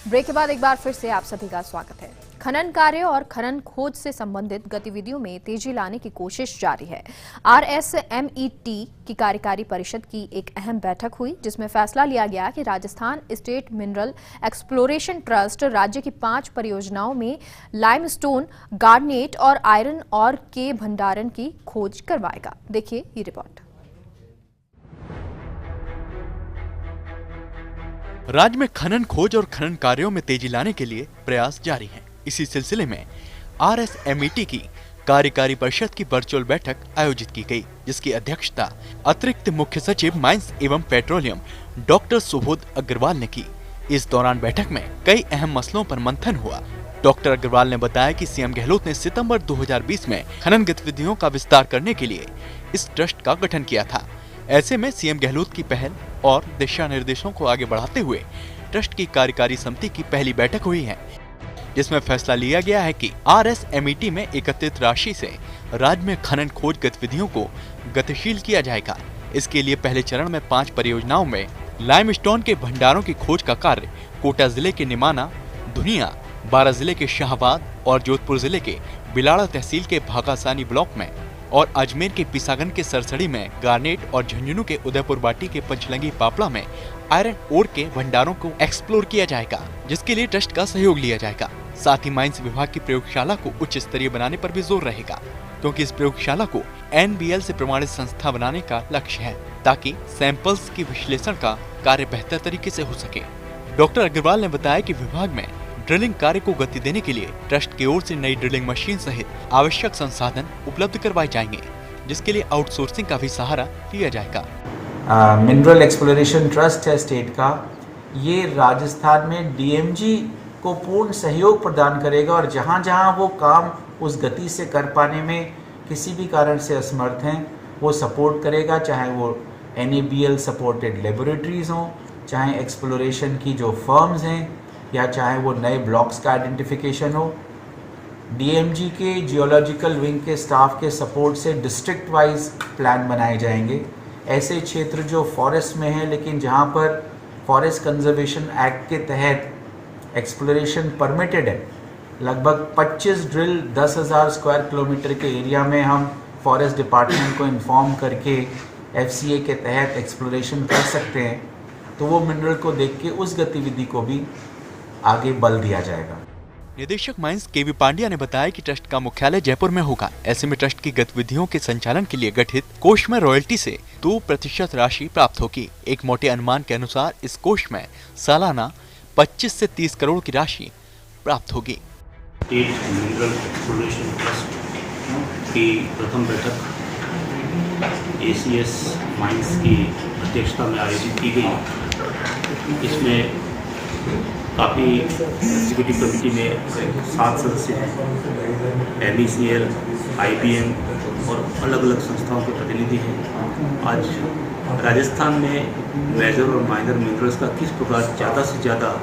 Break के बाद एक बार फिर से आप सभी का स्वागत है। खनन कार्य और खनन खोज से संबंधित गतिविधियों में तेजी लाने की कोशिश जारी है। RSMET की कार्यकारी परिषद की एक अहम बैठक हुई, जिसमें फैसला लिया गया कि Rajasthan state mineral exploration trust राज्य की 5 परियोजनाओं में लाइमस्टोन, गार्नेट और आयरन और के भंडारण की खोज करवाएगा। देखिए ये रिपोर्ट। राज्य में खनन खोज और खनन कार्यों में तेजी लाने के लिए प्रयास जारी हैं। इसी सिलसिले में RSMET की कार्यकारी परिषद की वर्चुअल बैठक आयोजित की गई, जिसकी अध्यक्षता अतिरिक्त मुख्य सचिव माइंस एवं पेट्रोलियम डॉक्टर सुबोध अग्रवाल ने की। इस दौरान बैठक में कई अहम मसलों पर मंथन हुआ। डॉक्टर अग्रवाल ने बताया कि सीएम गहलोत ने सितंबर 2020 में खनन गतिविधियों का विस्तार करने के लिए इस ट्रस्ट का गठन किया था। ऐसे में सीएम गहलोत की पहल और दिशा निर्देशों को आगे बढ़ाते हुए ट्रस्ट की कार्यकारी समिति की पहली बैठक हुई है, जिसमें फैसला लिया गया है कि RSMET में एकत्रित राशि से राज्य में खनन खोज गतिविधियों को गतिशील किया जाएगा। इसके लिए पहले चरण में 5 परियोजनाओं में लाइमस्टोन के भंडारों की खोज का कार्य कोटा जिले के निमाना, धुनिया, बारां जिले के शाहबाद और जोधपुर जिले के बिलाड़ा तहसील के भागासानी ब्लॉक में और अजमेर के पिसागन के सरसड़ी में गार्नेट और झुंझुनू के उदयपुर बाटी के पंचलंगी पापड़ा में आयरन ओर के भंडारों को एक्सप्लोर किया जाएगा, जिसके लिए ट्रस्ट का सहयोग लिया जाएगा। साथ ही माइंस विभाग की प्रयोगशाला को उच्च स्तरीय बनाने पर भी जोर रहेगा, क्योंकि इस प्रयोगशाला को NBL से प्रमाणित संस्था बनाने का लक्ष्य है, ताकि सैंपल्स की विश्लेषण का कार्य बेहतर तरीके से हो सके। डॉक्टर अग्रवाल ने बताया कि विभाग में ड्रिलिंग कार्य को गति देने के लिए ट्रस्ट की ओर से नई ड्रिलिंग मशीन सहित आवश्यक संसाधन उपलब्ध करवाए जाएंगे, जिसके लिए आउटसोर्सिंग का भी सहारा लिया जाएगा। मिनरल एक्सप्लोरेशन ट्रस्ट है स्टेट का, ये राजस्थान में DMG को पूर्ण सहयोग प्रदान करेगा और जहाँ जहाँ वो काम उस गति से कर पाने में किसी भी कारण से असमर्थ हैं, वो सपोर्ट करेगा, चाहे वो NABL सपोर्टेड लेबोरेटरीज हों, चाहे एक्सप्लोरेशन की जो फर्म्स हैं, या चाहे वो नए ब्लॉक्स का आइडेंटिफिकेशन हो। DMG के जियोलॉजिकल विंग के स्टाफ के सपोर्ट से डिस्ट्रिक्ट वाइज प्लान बनाए जाएंगे। ऐसे क्षेत्र जो फॉरेस्ट में है, लेकिन जहाँ पर फॉरेस्ट कंजर्वेशन एक्ट के तहत एक्सप्लोरेशन परमिटेड है, लगभग 25 ड्रिल 10,000 स्क्वायर किलोमीटर के एरिया में हम फॉरेस्ट डिपार्टमेंट को इन्फॉर्म करके FCA के तहत एक्सप्लोरेशन कर सकते हैं। तो वो मिनरल को देख के उस गतिविधि को भी आगे बल दिया जाएगा। निदेशक माइंस KV पांड्या ने बताया कि ट्रस्ट का मुख्यालय जयपुर में होगा। ऐसे में ट्रस्ट की गतिविधियों के संचालन के लिए गठित कोष में रॉयल्टी से 2% राशि प्राप्त होगी। एक मोटे अनुमान के अनुसार इस कोष में सालाना 25 से 30 करोड़ की राशि प्राप्त होगी। स्टेट मिनरल एक्सप्लोरेशन ट्रस्ट की प्रथम बैठक ACS माइंस की अध्यक्षता में आयोजित की गई। इसमें काफ़ी एग्जीक्यूटिव कमेटी में 7 सदस्य हैं, MECL, IBM और अलग अलग संस्थाओं के प्रतिनिधि हैं। आज राजस्थान में मेजर और माइनर मिनरल्स का किस प्रकार ज़्यादा से ज़्यादा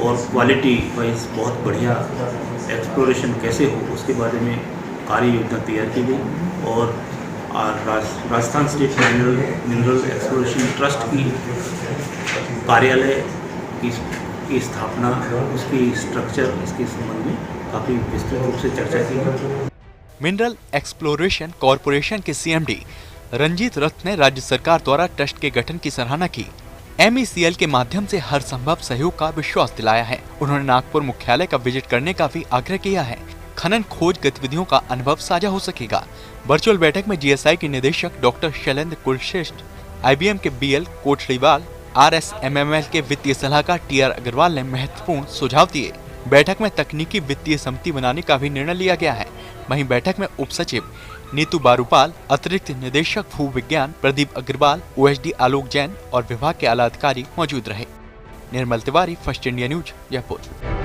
और क्वालिटी वाइज बहुत बढ़िया एक्सप्लोरेशन कैसे हो, उसके बारे में कार्य योजना तैयार की गई और Rajasthan state mineral exploration trust की कार्यालय की स्थापना, उसकी स्ट्रक्चर, इसके संबंध में काफी विस्तृत रूप से चर्चा की है। मिनरल एक्सप्लोरेशन कॉरपोरेशन के CMD रंजीत रथ ने राज्य सरकार द्वारा ट्रस्ट के गठन की सराहना की। MECL के माध्यम से हर संभव सहयोग का विश्वास दिलाया है। उन्होंने नागपुर मुख्यालय का विजिट करने का भी आग्रह किया है। खनन खोज गतिविधियों का अनुभव साझा हो सकेगा। वर्चुअल बैठक में GSI के निदेशक डॉक्टर शैलेंद्र कुलश्रेष्ठ, IBM के BL कोटलीवाल, RSMML के वित्तीय सलाहकार TR अग्रवाल ने महत्वपूर्ण सुझाव दिए। बैठक में तकनीकी वित्तीय समिति बनाने का भी निर्णय लिया गया है। वहीं बैठक में उप सचिव नीतू बारूपाल, अतिरिक्त निदेशक भू विज्ञान प्रदीप अग्रवाल, OSD आलोक जैन और विभाग के आला अधिकारी मौजूद रहे। Nirmal Tiwari, First India News, Jaipur.